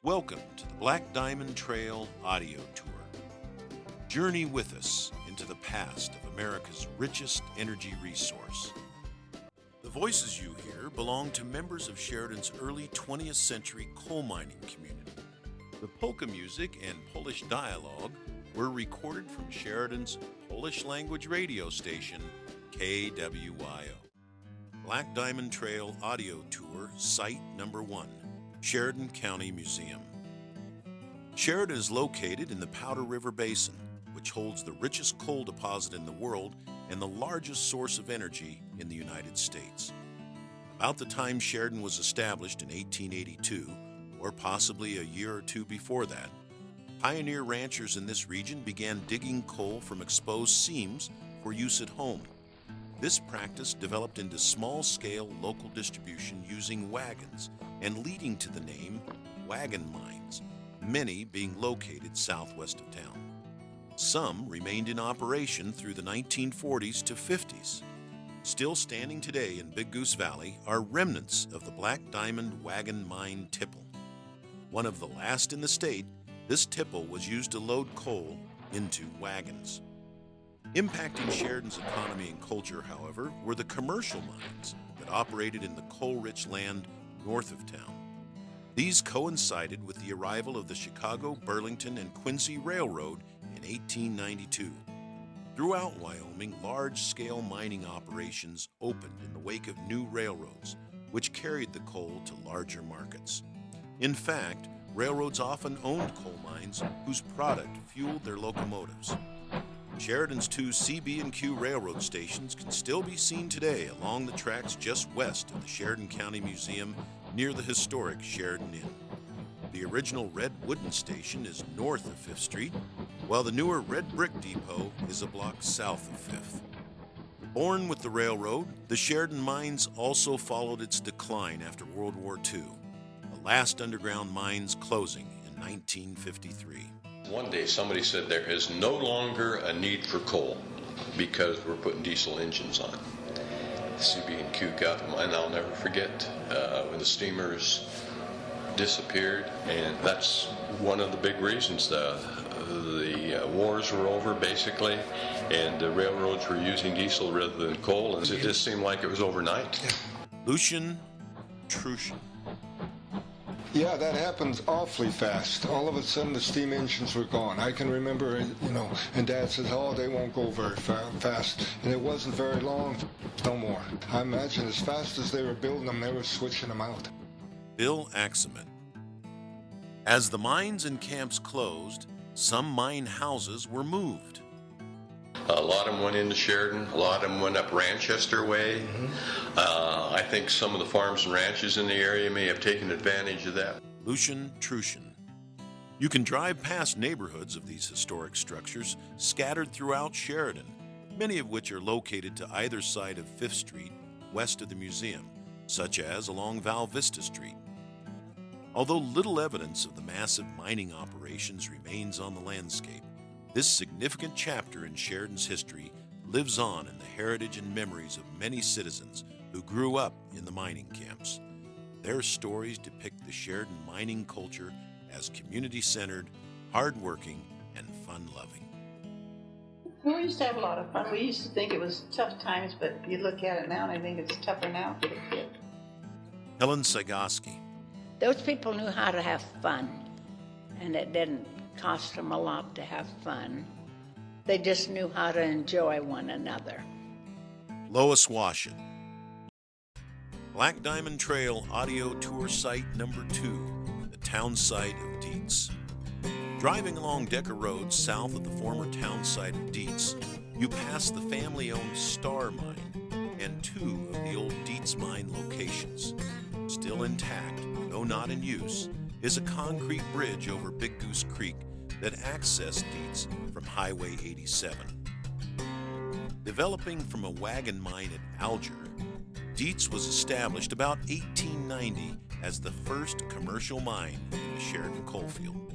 Welcome to the Black Diamond Trail audio tour. Journey with us into the past of America's richest energy resource. The voices you hear belong to members of Sheridan's early 20th century coal mining community. The polka music and Polish dialogue were recorded from Sheridan's Polish language radio station, KWYO. Black Diamond Trail audio tour, site number 1. Sheridan County Museum. Sheridan is located in the Powder River Basin, which holds the richest coal deposit in the world and the largest source of energy in the United States. About the time Sheridan was established in 1882, or possibly a year or two before that, pioneer ranchers in this region began digging coal from exposed seams for use at home. This practice developed into small-scale local distribution using wagons and leading to the name wagon mines, many being located southwest of town. Some remained in operation through the 1940s to 50s. Still standing today in Big Goose Valley are remnants of the Black Diamond Wagon Mine tipple. One of the last in the state, this tipple was used to load coal into wagons. Impacting Sheridan's economy and culture, however, were the commercial mines that operated in the coal-rich land north of town. These coincided with the arrival of the Chicago, Burlington, and Quincy Railroad in 1892. Throughout Wyoming, large-scale mining operations opened in the wake of new railroads, which carried the coal to larger markets. In fact, railroads often owned coal mines whose product fueled their locomotives. Sheridan's 2 CB&Q railroad stations can still be seen today along the tracks just west of the Sheridan County Museum near the historic Sheridan Inn. The original red wooden station is north of 5th Street, while the newer red brick depot is a block south of 5th. Born with the railroad, the Sheridan mines also followed its decline after World War II, the last underground mines closing in 1953. One day somebody said there is no longer a need for coal because we're putting diesel engines on. CB&Q got them, and I'll never forget when the steamers disappeared, and that's one of the big reasons. The wars were over, basically, and the railroads were using diesel rather than coal, and it just seemed like it was overnight. Lucian Trushin. Yeah, that happens awfully fast. All of a sudden, the steam engines were gone. I can remember, and Dad says, oh, they won't go very fast. And it wasn't very long, no more. I imagine as fast as they were building them, they were switching them out. Bill Axeman. As the mines and camps closed, some mine houses were moved. A lot of them went into Sheridan. A lot of them went up Ranchester way. I think some of the farms and ranches in the area may have taken advantage of that. Lucian Trushin. You can drive past neighborhoods of these historic structures scattered throughout Sheridan, many of which are located to either side of 5th Street, west of the museum, such as along Val Vista Street. Although little evidence of the massive mining operations remains on the landscape, this significant chapter in Sheridan's history lives on in the heritage and memories of many citizens who grew up in the mining camps. Their stories depict the Sheridan mining culture as community-centered, hardworking, and fun-loving. We used to have a lot of fun. We used to think it was tough times, but you look at it now and I think it's tougher now for the kid. Helen Sagaski. Those people knew how to have fun, and it didn't cost them a lot to have fun. They just knew how to enjoy one another. Lois Washut. Black Diamond Trail audio tour site number 2, the town site of Dietz. Driving along Decker Road south of the former town site of Dietz, you pass the family-owned Star Mine and 2 of the old Dietz mine locations. Still intact, though not in use, is a concrete bridge over Big Goose Creek that accessed Dietz from Highway 87. Developing from a wagon mine at Alger, Dietz was established about 1890 as the first commercial mine in the Sheridan coalfield.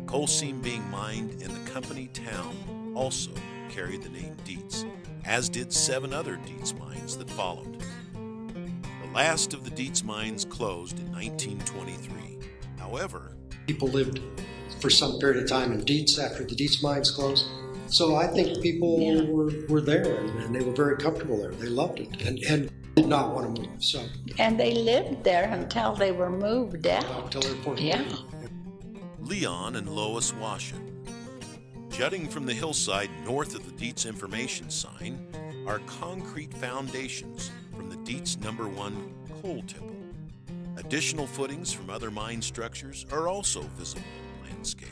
Coal seam being mined in the company town also carried the name Dietz, as did 7 other Dietz mines that followed. The last of the Dietz mines closed in 1923. However, People lived for some period of time in Dietz after the Dietz mines closed. So I think people were there and they were very comfortable there. They loved it and did not want to move. So. And they lived there until they were moved out. Until they were forced. Yeah. Leon and Lois Washut. Jutting from the hillside north of the Dietz information sign are concrete foundations from the Dietz No. 1 coal tipple. Additional footings from other mine structures are also visible in the landscape.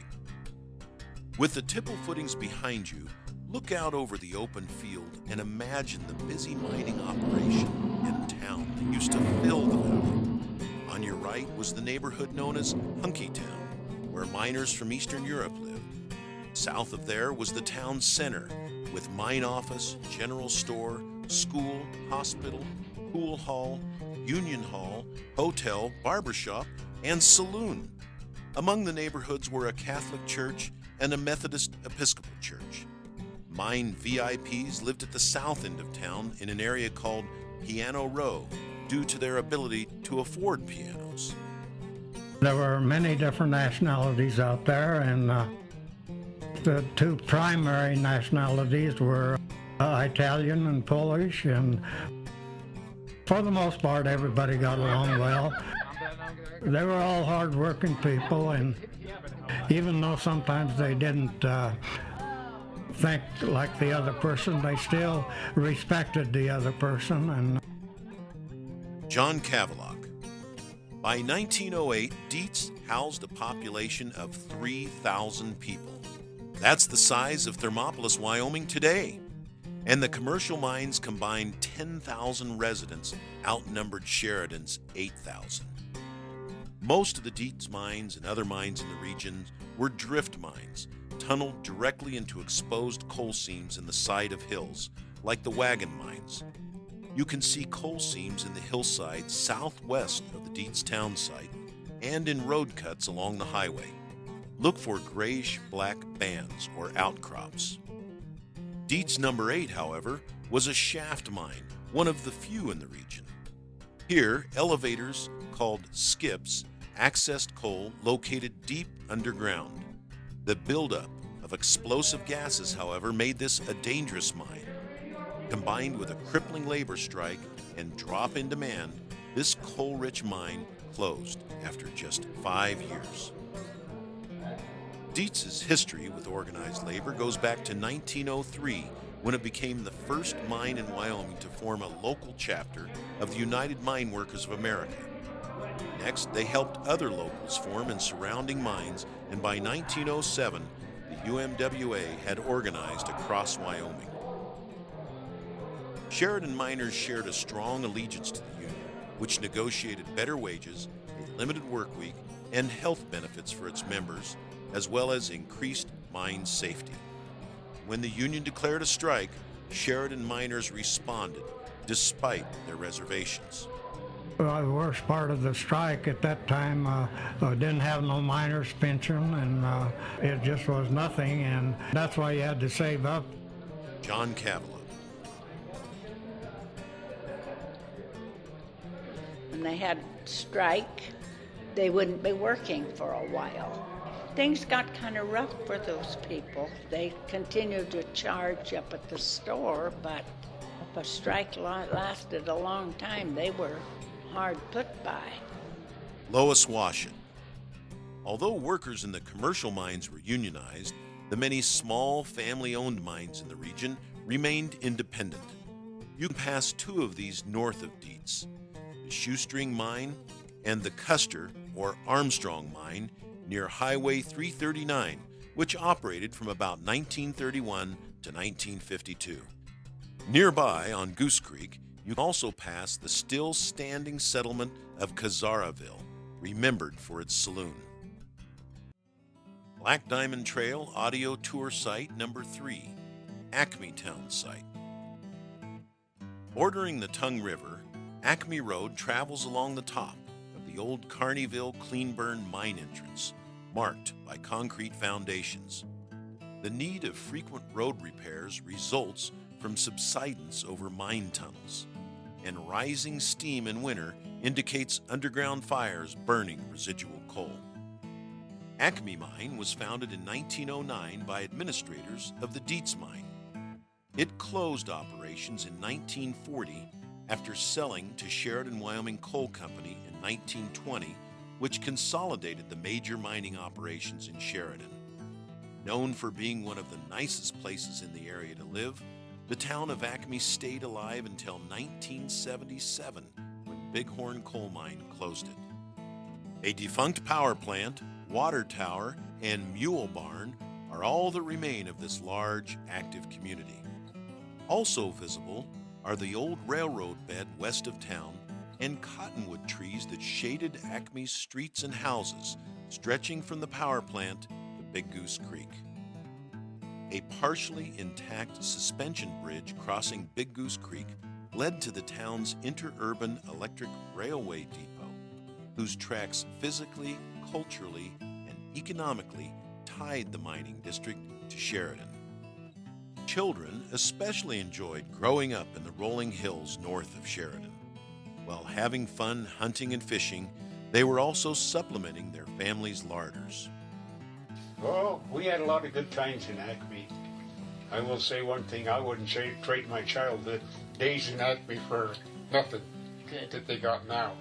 With the tipple footings behind you, look out over the open field and imagine the busy mining operation and town that used to fill the valley. On your right was the neighborhood known as Hunkytown, where miners from Eastern Europe lived. South of there was the town center, with mine office, general store, school, hospital, pool hall, union hall, hotel, barbershop, and saloon. Among the neighborhoods were a Catholic church and a Methodist Episcopal church. Mine VIPs lived at the south end of town in an area called Piano Row, due to their ability to afford pianos. There were many different nationalities out there, and the two primary nationalities were Italian and Polish, and for the most part everybody got along well. They were all hard-working people, and even though sometimes they didn't think like the other person, they still respected the other person. And John Cavalock. By 1908, Dietz housed a population of 3,000 people. That's the size of Thermopolis, Wyoming today. And the commercial mines combined 10,000 residents, outnumbered Sheridan's 8,000. Most of the Dietz mines and other mines in the region were drift mines, tunneled directly into exposed coal seams in the side of hills, like the wagon mines. You can see coal seams in the hillside southwest of the Dietz town site and in road cuts along the highway. Look for grayish-black bands or outcrops. Dietz No. 8, however, was a shaft mine, one of the few in the region. Here, elevators called skips accessed coal located deep underground. The buildup of explosive gases, however, made this a dangerous mine. Combined with a crippling labor strike and drop in demand, this coal-rich mine closed after just 5 years. Dietz's history with organized labor goes back to 1903, when it became the first mine in Wyoming to form a local chapter of the United Mine Workers of America. Next, they helped other locals form in surrounding mines, and by 1907, the UMWA had organized across Wyoming. Sheridan miners shared a strong allegiance to the union, which negotiated better wages, a limited work week, and health benefits for its members, as well as increased mine safety. When the union declared a strike, Sheridan miners responded, despite their reservations. Well, the worst part of the strike at that time didn't have no miners' pension, and it just was nothing, and that's why you had to save up. John Cavalock. When they had strike, they wouldn't be working for a while. Things got kind of rough for those people. They continued to charge up at the store, but if a strike lasted a long time, they were hard put by. Lois Washut. Although workers in the commercial mines were unionized, the many small family-owned mines in the region remained independent. You can pass two of these north of Dietz, the Shoestring Mine and the Custer or Armstrong Mine near Highway 339, which operated from about 1931 to 1952. Nearby on Goose Creek, you can also pass the still-standing settlement of Kazaraville, remembered for its saloon. Black Diamond Trail Audio Tour Site Number 3, Acme Town Site. Bordering the Tongue River, Acme Road travels along the top of the old Kearneyville Cleanburn mine entrance, marked by concrete foundations. The need of frequent road repairs results from subsidence over mine tunnels, and rising steam in winter indicates underground fires burning residual coal. Acme Mine was founded in 1909 by administrators of the Dietz Mine. It closed operations in 1940 after selling to Sheridan, Wyoming Coal Company in 1920, which consolidated the major mining operations in Sheridan. Known for being one of the nicest places in the area to live, the town of Acme stayed alive until 1977 when Bighorn Coal Mine closed it. A defunct power plant, water tower, and mule barn are all that remain of this large, active community. Also visible are the old railroad bed west of town and cottonwood trees that shaded Acme's streets and houses, stretching from the power plant to Big Goose Creek. A partially intact suspension bridge crossing Big Goose Creek led to the town's interurban electric railway depot, whose tracks physically, culturally, and economically tied the mining district to Sheridan. Children especially enjoyed growing up in the rolling hills north of Sheridan. While having fun hunting and fishing, they were also supplementing their families' larders. Well, we had a lot of good times in Acme. I will say one thing, I wouldn't trade my childhood days in Acme for nothing that they got now.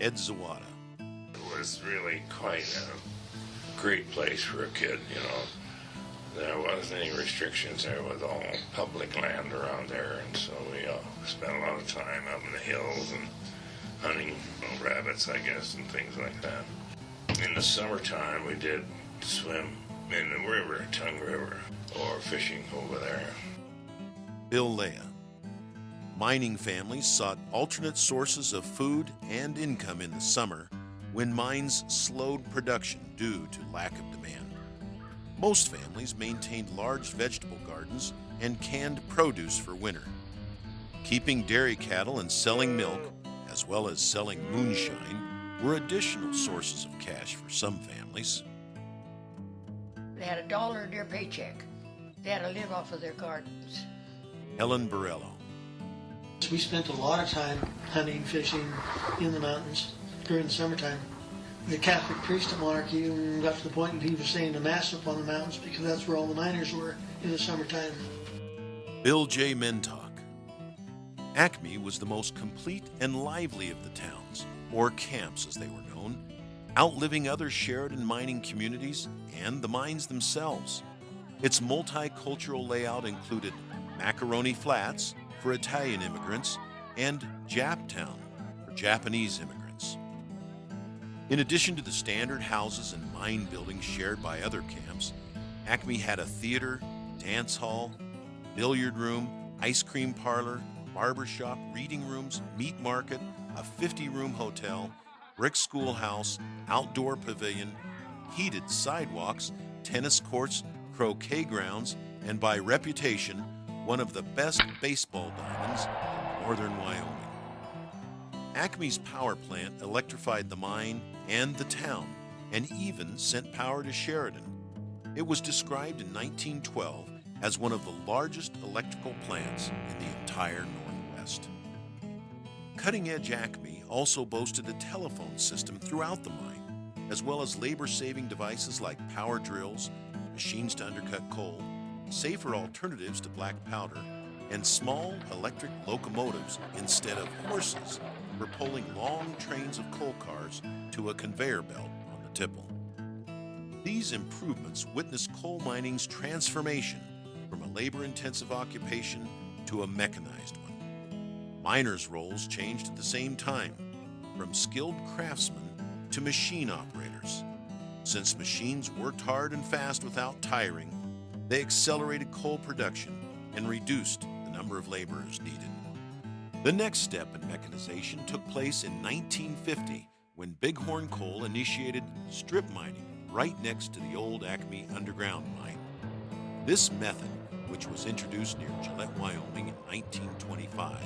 Ed Zawada. It was really quite a great place for a kid, you know. There wasn't any restrictions. There was all public land around there, and so we spent a lot of time up in the hills and hunting rabbits, I guess, and things like that. In the summertime, we did swim in the river, Tongue River, or fishing over there. Bill Leah. Mining families sought alternate sources of food and income in the summer when mines slowed production due to lack of demand. Most families maintained large vegetable gardens and canned produce for winter. Keeping dairy cattle and selling milk, as well as selling moonshine, were additional sources of cash for some families. They had $1 in their paycheck. They had to live off of their gardens. Helen Borello. We spent a lot of time hunting, fishing in the mountains during the summertime. The Catholic priest at Monarch even got to the point that he was saying the Mass up on the mountains because that's where all the miners were in the summertime. Bill J. Mentok. Acme was the most complete and lively of the towns, or camps as they were known, outliving other Sheridan mining communities and the mines themselves. Its multicultural layout included Macaroni Flats for Italian immigrants and Japtown for Japanese immigrants. In addition to the standard houses and mine buildings shared by other camps, Acme had a theater, dance hall, billiard room, ice cream parlor, barbershop, reading rooms, meat market, a 50-room hotel, brick schoolhouse, outdoor pavilion, heated sidewalks, tennis courts, croquet grounds, and by reputation, one of the best baseball diamonds in northern Wyoming. Acme's power plant electrified the mine and the town, and even sent power to Sheridan. It was described in 1912 as one of the largest electrical plants in the entire Northwest. Cutting-edge Acme also boasted a telephone system throughout the mine, as well as labor-saving devices like power drills, machines to undercut coal, safer alternatives to black powder, and small electric locomotives instead of horses for pulling long trains of coal cars to a conveyor belt on the tipple. These improvements witnessed coal mining's transformation from a labor-intensive occupation to a mechanized one. Miners' roles changed at the same time, from skilled craftsmen to machine operators. Since machines worked hard and fast without tiring, they accelerated coal production and reduced the number of laborers needed. The next step in mechanization took place in 1950 when Bighorn Coal initiated strip mining right next to the old Acme underground mine. This method, which was introduced near Gillette, Wyoming in 1925,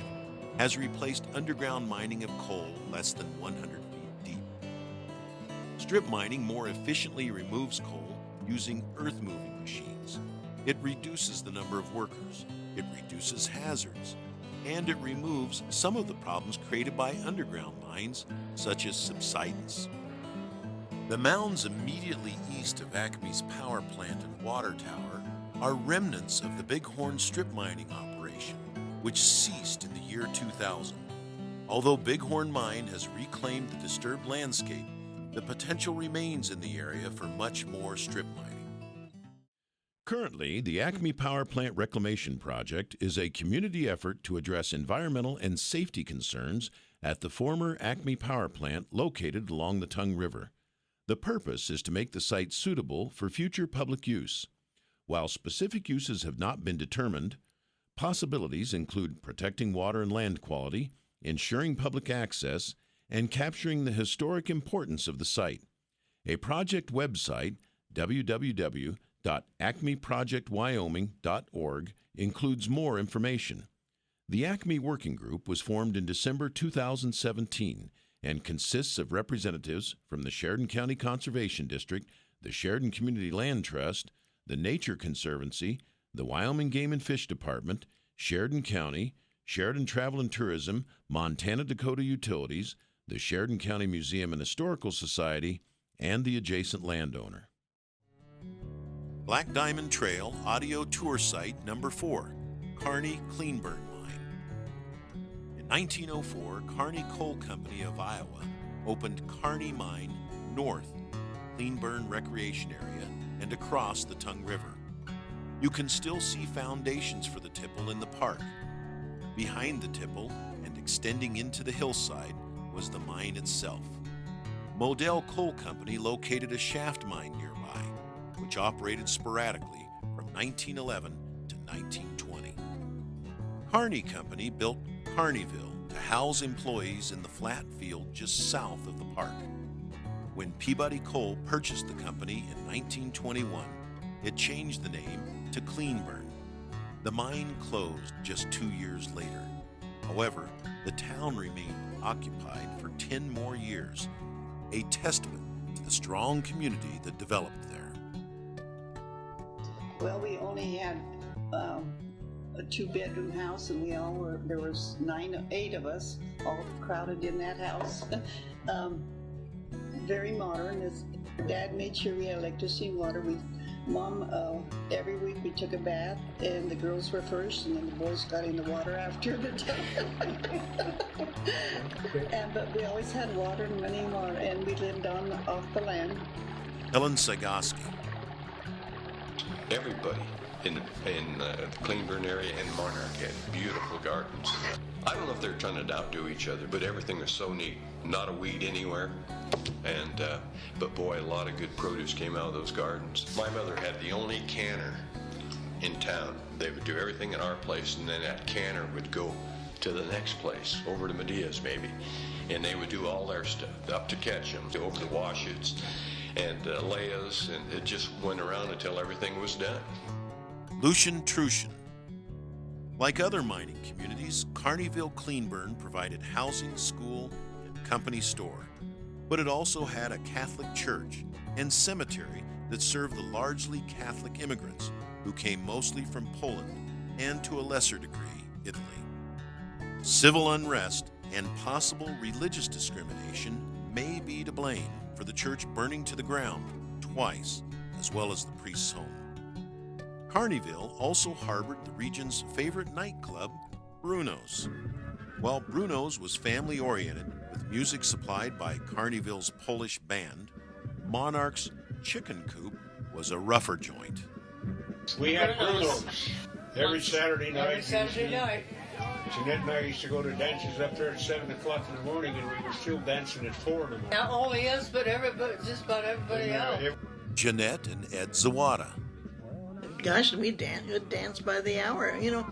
has replaced underground mining of coal less than 100 feet deep. Strip mining more efficiently removes coal using earth-moving machines. It reduces the number of workers, it reduces hazards, and it removes some of the problems created by underground mines, such as subsidence. The mounds immediately east of Acme's power plant and water tower are remnants of the Bighorn strip mining operation, which ceased in the year 2000. Although Bighorn Mine has reclaimed the disturbed landscape, the potential remains in the area for much more strip mining. Currently, the Acme Power Plant Reclamation Project is a community effort to address environmental and safety concerns at the former Acme Power Plant located along the Tongue River. The purpose is to make the site suitable for future public use. While specific uses have not been determined, possibilities include protecting water and land quality, ensuring public access, and capturing the historic importance of the site. A project website, www.acmeprojectwyoming.org, includes more information. The Acme Working Group was formed in December 2017 and consists of representatives from the Sheridan County Conservation District, the Sheridan Community Land Trust, the Nature Conservancy, the Wyoming Game and Fish Department, Sheridan County, Sheridan Travel and Tourism, Montana Dakota Utilities, the Sheridan County Museum and Historical Society, and the adjacent landowner. Black Diamond Trail Audio Tour Site Number 4, Kearney Cleanburn Mine. In 1904, Kearney Coal Company of Iowa opened Kearney Mine north, Cleanburn Recreation Area, and across the Tongue River. You can still see foundations for the tipple in the park. Behind the tipple and extending into the hillside was the mine itself. Modell Coal Company located a shaft mine nearby, which operated sporadically from 1911 to 1920. Kearney Company built Kearneyville to house employees in the flat field just south of the park. When Peabody Coal purchased the company in 1921, it changed the name to Cleanburn. The mine closed just 2 years later. However, the town remained occupied for 10 more years, a testament to the strong community that developed there. Well, we only had a 2-bedroom house, and there was 8 of us, all crowded in that house. Very modern. Dad made sure we had electricity and water. Mom, every week we took a bath, and the girls were first, and then the boys got in the water after. But we always had water and running water, and we lived off the land. Helen Sagaski. Everybody in the Cleanburn area and Monarch had beautiful gardens. I don't know if they're trying to outdo each other, but everything was so neat. Not a weed anywhere. But boy, a lot of good produce came out of those gardens. My mother had the only canner in town. They would do everything at our place, and then that canner would go to the next place, over to Medea's maybe, and they would do all their stuff, up to Ketchum, over to Washits, and Leia's, and it just went around until everything was done. Lucian Trushin. Like other mining communities, Kearneyville Cleanburn provided housing, school, and company store. But it also had a Catholic church and cemetery that served the largely Catholic immigrants who came mostly from Poland and, to a lesser degree, Italy. Civil unrest and possible religious discrimination may be to blame for the church burning to the ground twice, as well as the priest's home. Kearneyville also harbored the region's favorite nightclub, Bruno's. While Bruno's was family-oriented, with music supplied by Kearneyville's Polish band, Monarch's Chicken Coop was a rougher joint. We had Bruno's every Saturday night. Every Saturday night. Jeanette and I used to go to dances up there at 7 o'clock in the morning, and we were still dancing at 4 in the morning. Not only us, but just about everybody else. Jeanette and Ed Zawada. Gosh, we'd dance by the hour. You know,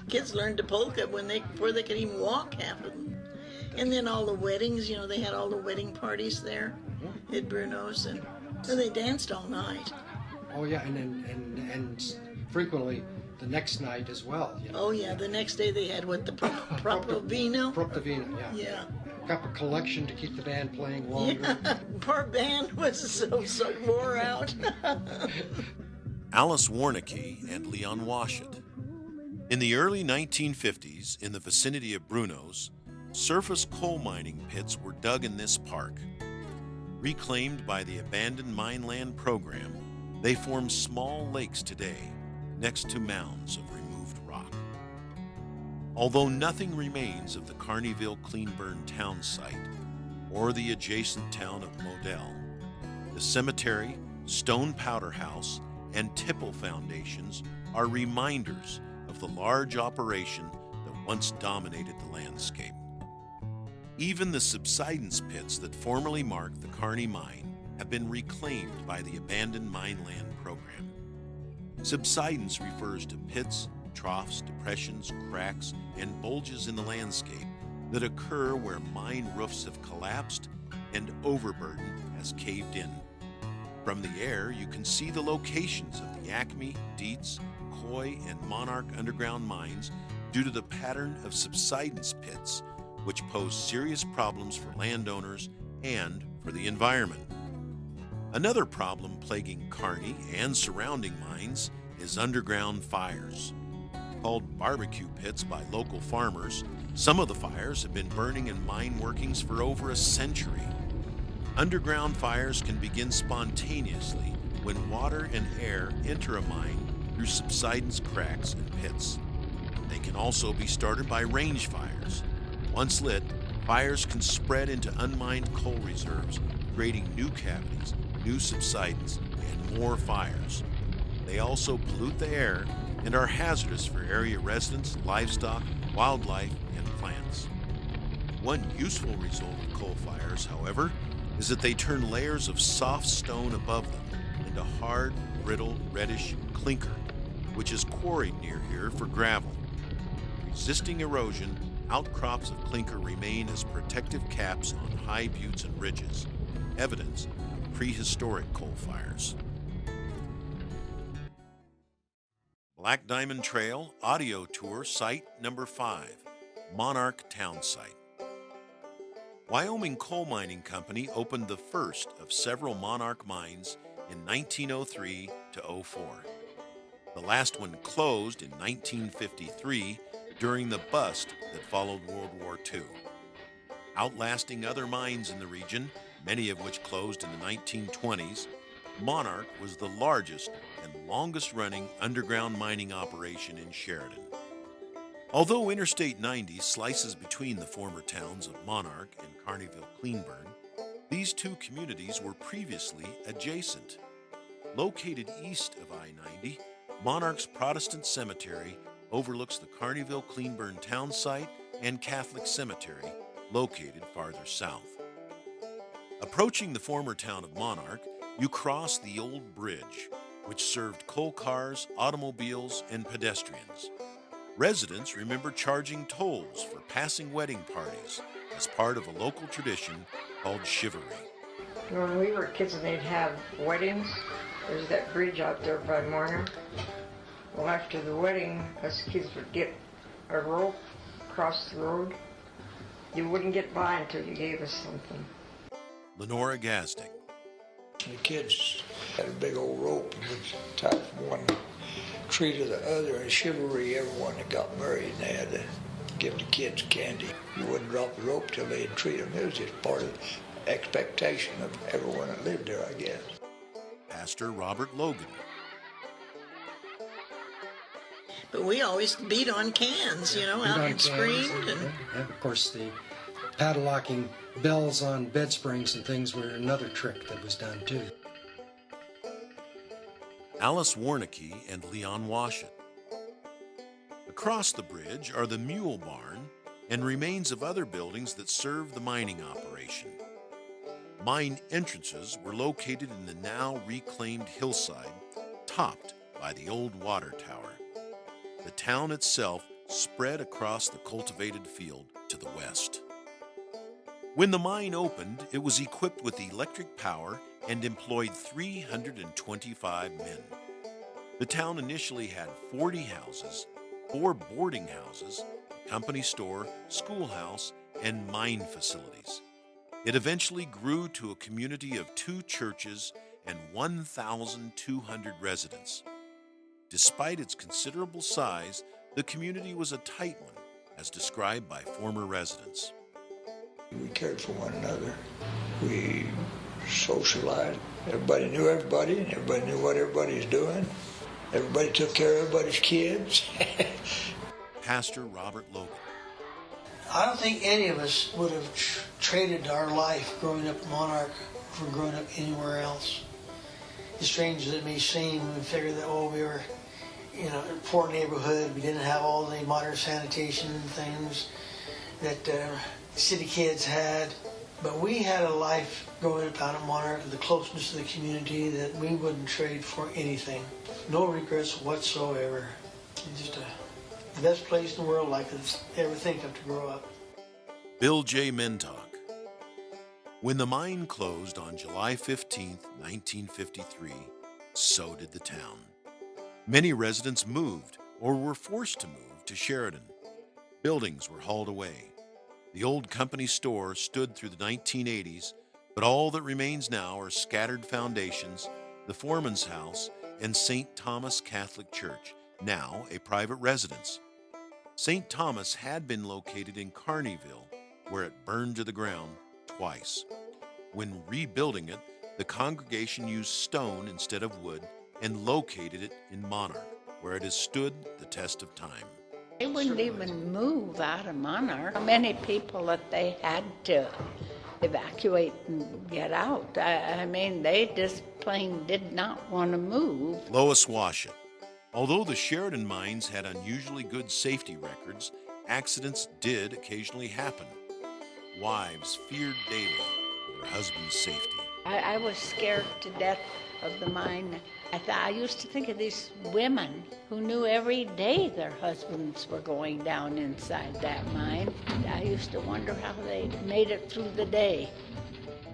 kids learned to polka before they could even walk, half of them. And then all the weddings, they had all the wedding parties there at Bruno's, and they danced all night. Oh yeah, and frequently the next night as well. Oh yeah, the next day they had the Proprovino? Proprovino, yeah. Got a collection to keep the band playing longer. Yeah, poor band was so wore out. Alice Warnicki and Leon Washit. In the early 1950s, in the vicinity of Bruno's, surface coal mining pits were dug in this park. Reclaimed by the Abandoned Mineland Program, they form small lakes today next to mounds of removed rock. Although nothing remains of the Kearneyville-Cleanburn town site or the adjacent town of Modell, the cemetery, stone powder house, and tipple foundations are reminders of the large operation that once dominated the landscape. Even the subsidence pits that formerly marked the Kearney mine have been reclaimed by the Abandoned Mineland Program. Subsidence refers to pits, troughs, depressions, cracks, and bulges in the landscape that occur where mine roofs have collapsed and overburden has caved in. From the air, you can see the locations of the Acme, Dietz, Coy, and Monarch underground mines due to the pattern of subsidence pits, which pose serious problems for landowners and for the environment. Another problem plaguing Kearney and surrounding mines is underground fires. Called barbecue pits by local farmers, some of the fires have been burning in mine workings for over a century. Underground fires can begin spontaneously when water and air enter a mine through subsidence cracks and pits. They can also be started by range fires. Once lit, fires can spread into unmined coal reserves, creating new cavities, new subsidence, and more fires. They also pollute the air and are hazardous for area residents, livestock, wildlife, and plants. One useful result of coal fires, however, is that they turn layers of soft stone above them into hard, brittle, reddish clinker, which is quarried near here for gravel. Resisting erosion, outcrops of clinker remain as protective caps on high buttes and ridges, evidence of prehistoric coal fires. Black Diamond Trail Audio Tour Site Number 5, Monarch Town Site. Wyoming Coal Mining Company opened the first of several Monarch mines in 1903 to 04. The last one closed in 1953 during the bust that followed World War II. Outlasting other mines in the region, many of which closed in the 1920s, Monarch was the largest and longest-running underground mining operation in Sheridan. Although Interstate 90 slices between the former towns of Monarch and Kearneyville-Cleanburn, these two communities were previously adjacent. Located east of I-90, Monarch's Protestant Cemetery overlooks the Kearneyville-Cleanburn town site and Catholic Cemetery, located farther south. Approaching the former town of Monarch, you cross the old bridge, which served coal cars, automobiles, and pedestrians. Residents remember charging tolls for passing wedding parties as part of a local tradition called chivalry. When we were kids and they'd have weddings, there's that bridge out there by Monarch. Well, after the wedding, us kids would get a rope across the road. You wouldn't get by until you gave us something. Lenora Gazdick. The kids had a big old rope and would tie from one tree to the other. In chivalry, everyone that got married, they had to give the kids candy. You wouldn't drop the rope till they'd treat them. It was just part of the expectation of everyone that lived there, I guess. Pastor Robert Logan. But we always beat on cans, out and screamed. And of course, the padlocking bells on bed springs and things were another trick that was done too. Alice Warnicki and Leon Washut. Across the bridge are the mule barn and remains of other buildings that served the mining operation. Mine entrances were located in the now reclaimed hillside, topped by the old water tower. The town itself spread across the cultivated field to the west. When the mine opened, it was equipped with electric power and employed 325 men. The town initially had 40 houses, 4 boarding houses, a company store, schoolhouse, and mine facilities. It eventually grew to a community of 2 churches and 1,200 residents. Despite its considerable size, the community was a tight one, as described by former residents. We cared for one another. We socialized. Everybody knew everybody, and everybody knew what everybody was doing. Everybody took care of everybody's kids. Pastor Robert Logan. I don't think any of us would have traded our life growing up in Monarch for growing up anywhere else. As strange as it may seem, we figured that, we were, in a poor neighborhood. We didn't have all the modern sanitation things that city kids had. But we had a life growing up out at Monarch, the closeness to the community that we wouldn't trade for anything. No regrets whatsoever. It's just the best place in the world I could ever think of to grow up. Bill J. Mintock. When the mine closed on July 15, 1953, so did the town. Many residents moved or were forced to move to Sheridan. Buildings were hauled away. The old company store stood through the 1980s, but all that remains now are scattered foundations, the foreman's house, and St. Thomas Catholic Church, now a private residence. St. Thomas had been located in Kearneyville, where it burned to the ground twice. When rebuilding it, the congregation used stone instead of wood and located it in Monarch, where it has stood the test of time. They wouldn't even move out of Monarch. How many people that they had to evacuate and get out. I mean, they just plain did not want to move. Lois Washut. Although the Sheridan mines had unusually good safety records, accidents did occasionally happen. Wives feared daily for their husband's safety. I was scared to death of the mine. I used to think of these women who knew every day their husbands were going down inside that mine. I used to wonder how they made it through the day.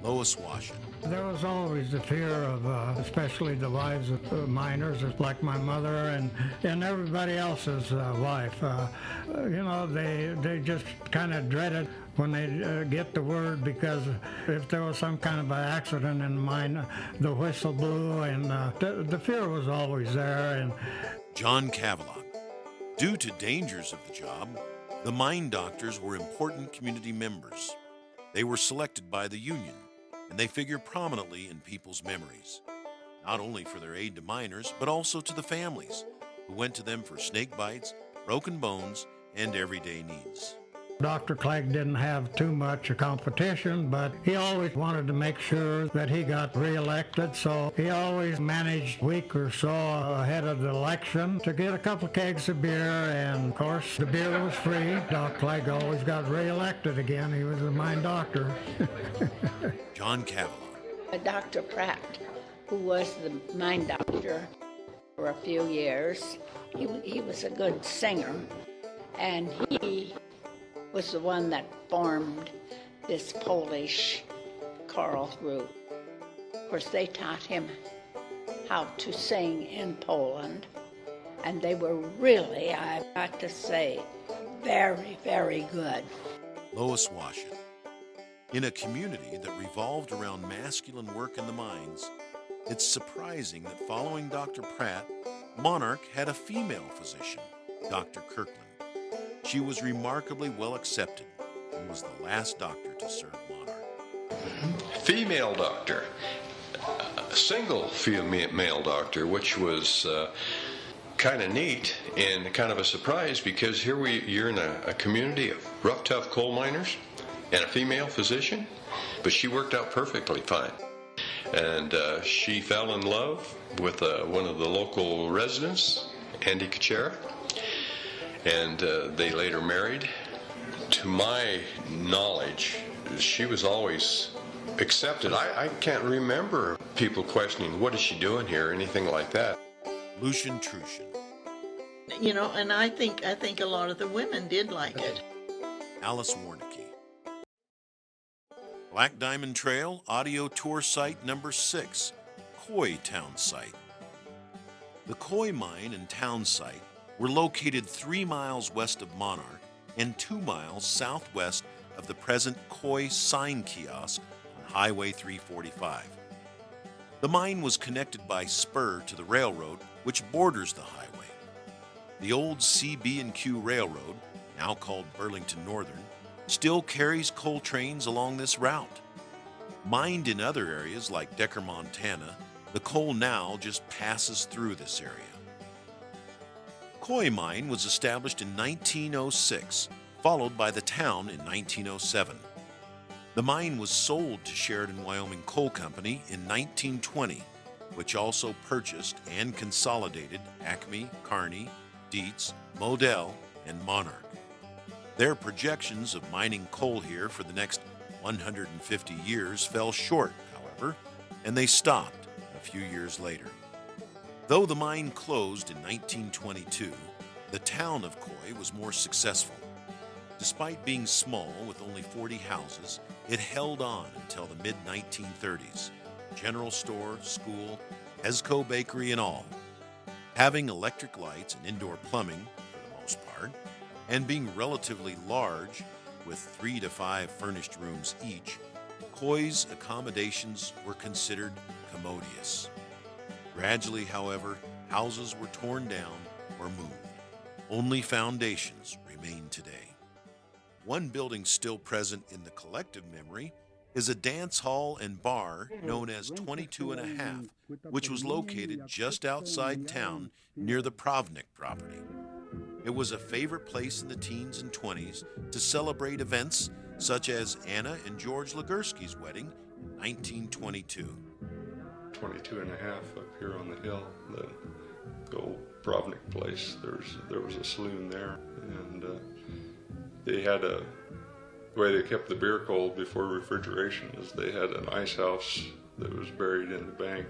Lois Washut. There was always the fear of, especially the wives of miners, like my mother and everybody else's wife. They just kind of dreaded when they get the word, because if there was some kind of an accident in the mine, the whistle blew, and the fear was always there. And John Cavalock. Due to dangers of the job, the mine doctors were important community members. They were selected by the union, and they figure prominently in people's memories, not only for their aid to miners, but also to the families who went to them for snake bites, broken bones, and everyday needs. Dr. Clegg didn't have too much a competition, but he always wanted to make sure that he got reelected, so he always managed a week or so ahead of the election to get a couple of kegs of beer, and of course the beer was free. Doc Clegg always got reelected again. He was a mine doctor. John Cavalock. Dr. Pratt, who was the mine doctor for a few years, he was a good singer, and he was the one that formed this Polish choral group. Of course, they taught him how to sing in Poland, and they were really, I've got to say, very, very good. Lois Washut. In a community that revolved around masculine work in the mines, it's surprising that following Dr. Pratt, Monarch had a female physician, Dr. Kirkland. She was remarkably well accepted and was the last doctor to serve Monarch. Female doctor, a single female doctor, which was kind of neat and kind of a surprise, because here you're in a community of rough, tough coal miners and a female physician, but she worked out perfectly fine. And she fell in love with one of the local residents, Andy Kuchera, and they later married. To my knowledge, she was always accepted. I can't remember people questioning, what is she doing here, or anything like that. Lucian Trushin. And I think a lot of the women did like it. Alice Warnicki. Black Diamond Trail Audio Tour Site number 6, Coy Town Site. The Coy Mine and Town Site were located 3 miles west of Monarch and 2 miles southwest of the present Coy sign kiosk on Highway 345. The mine was connected by spur to the railroad, which borders the highway. The old CB&Q Railroad, now called Burlington Northern, still carries coal trains along this route. Mined in other areas like Decker, Montana, the coal now just passes through this area. Coy Mine was established in 1906, followed by the town in 1907. The mine was sold to Sheridan, Wyoming Coal Company in 1920, which also purchased and consolidated Acme, Kearney, Dietz, Model, and Monarch. Their projections of mining coal here for the next 150 years fell short, however, and they stopped a few years later. Though the mine closed in 1922, the town of Coy was more successful. Despite being small with only 40 houses, it held on until the mid-1930s. General store, school, Hesco bakery and all. Having electric lights and indoor plumbing, for the most part, and being relatively large, with 3 to 5 furnished rooms each, Coy's accommodations were considered commodious. Gradually, however, houses were torn down or moved. Only foundations remain today. One building still present in the collective memory is a dance hall and bar known as 22 and a Half, which was located just outside town near the Provnick property. It was a favorite place in the teens and 20s to celebrate events such as Anna and George Ligursky's wedding in 1922. 22 and a Half up here on the hill, the old Provnick place. There was a saloon there, and they had the way they kept the beer cold before refrigeration is they had an ice house that was buried in the bank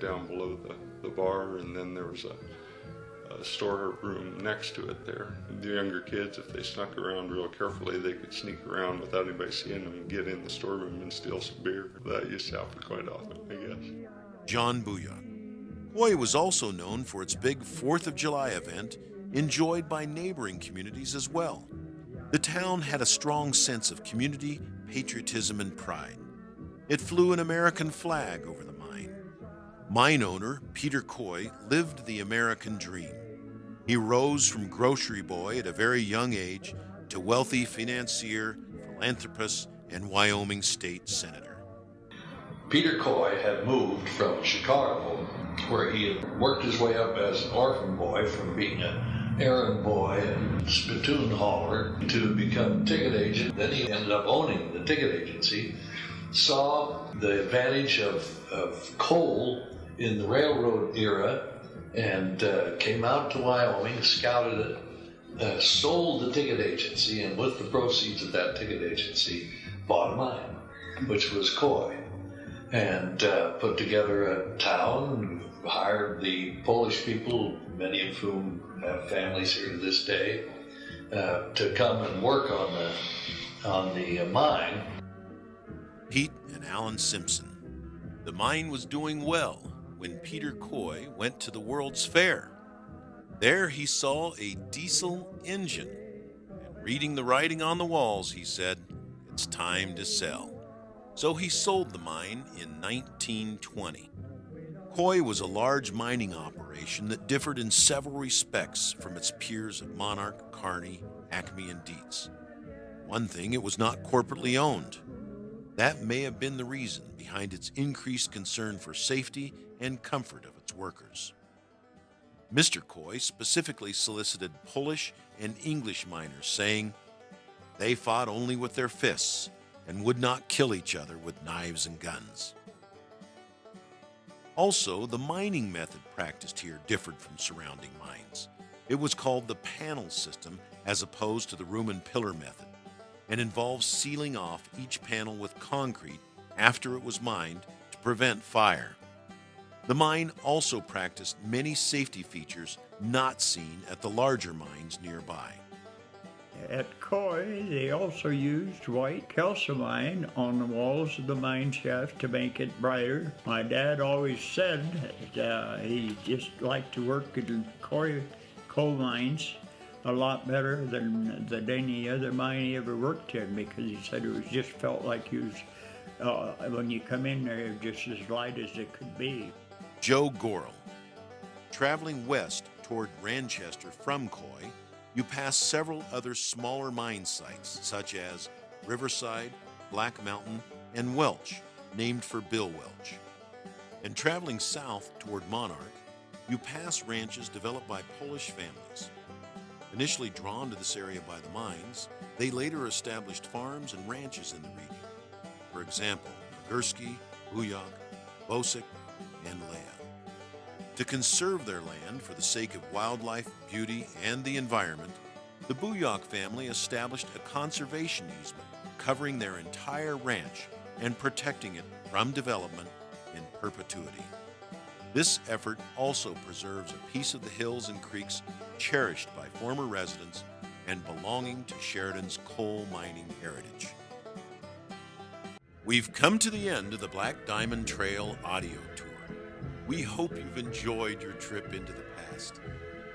down below the bar, and then there was a storeroom next to it there. The younger kids, if they snuck around real carefully, they could sneak around without anybody seeing them and get in the storeroom and steal some beer. That used to happen quite often, I guess. John Booyah. Coy was also known for its big 4th of July event, enjoyed by neighboring communities as well. The town had a strong sense of community, patriotism, and pride. It flew an American flag over the mine. Mine owner, Peter Coy, lived the American dream. He rose from grocery boy at a very young age to wealthy financier, philanthropist, and Wyoming state senator. Peter Coy had moved from Chicago, where he had worked his way up as an orphan boy from being an errand boy and spittoon hauler to become ticket agent. Then he ended up owning the ticket agency, saw the advantage of coal in the railroad era, and came out to Wyoming, scouted it, sold the ticket agency, and with the proceeds of that ticket agency, bought a mine, which was Coy, and put together a town, hired the Polish people, many of whom have families here to this day, to come and work on the mine. Pete and Alan Simpson. The mine was doing well when Peter Coy went to the World's Fair. There he saw a diesel engine, and reading the writing on the walls, he said, "It's time to sell." So he sold the mine in 1920. Coy was a large mining operation that differed in several respects from its peers of Monarch, Kearney, Acme, and Dietz. One thing, it was not corporately owned. That may have been the reason behind its increased concern for safety and comfort of its workers. Mr. Coy specifically solicited Polish and English miners, saying they fought only with their fists and would not kill each other with knives and guns. Also, the mining method practiced here differed from surrounding mines. It was called the panel system as opposed to the room and pillar method, and involves sealing off each panel with concrete after it was mined to prevent fire. The mine also practiced many safety features not seen at the larger mines nearby. At Coy, they also used white calcimine on the walls of the mine shaft to make it brighter. My dad always said that he just liked to work in Coy coal mines a lot better than any other mine he ever worked in, because he said it just felt like he was, when you come in there, just as light as it could be. Joe Gorel. Traveling west toward Ranchester from Coy, you pass several other smaller mine sites such as Riverside, Black Mountain, and Welch, named for Bill Welch. And traveling south toward Monarch, you pass ranches developed by Polish families. Initially drawn to this area by the mines, they later established farms and ranches in the region. For example, Gursky, Bujak, Bosik, and Leah. To conserve their land for the sake of wildlife, beauty, and the environment, the Bujak family established a conservation easement covering their entire ranch and protecting it from development in perpetuity. This effort also preserves a piece of the hills and creeks cherished by former residents and belonging to Sheridan's coal mining heritage. We've come to the end of the Black Diamond Trail audio tour. We hope you've enjoyed your trip into the past.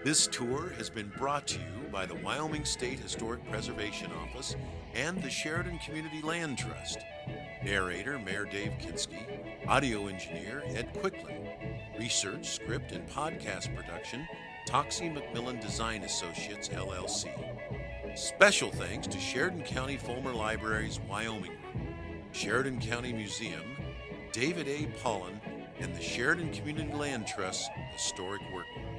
This tour has been brought to you by the Wyoming State Historic Preservation Office and the Sheridan Community Land Trust. Narrator, Mayor Dave Kinski. Audio engineer, Ed Quicklin. Research, script, and podcast production, Toxie McMillan Design Associates, LLC. Special thanks to Sheridan County Fulmer Library's Wyoming Room, Sheridan County Museum, David A. Pollan, and the Sheridan Community Land Trust Historic Workgroup.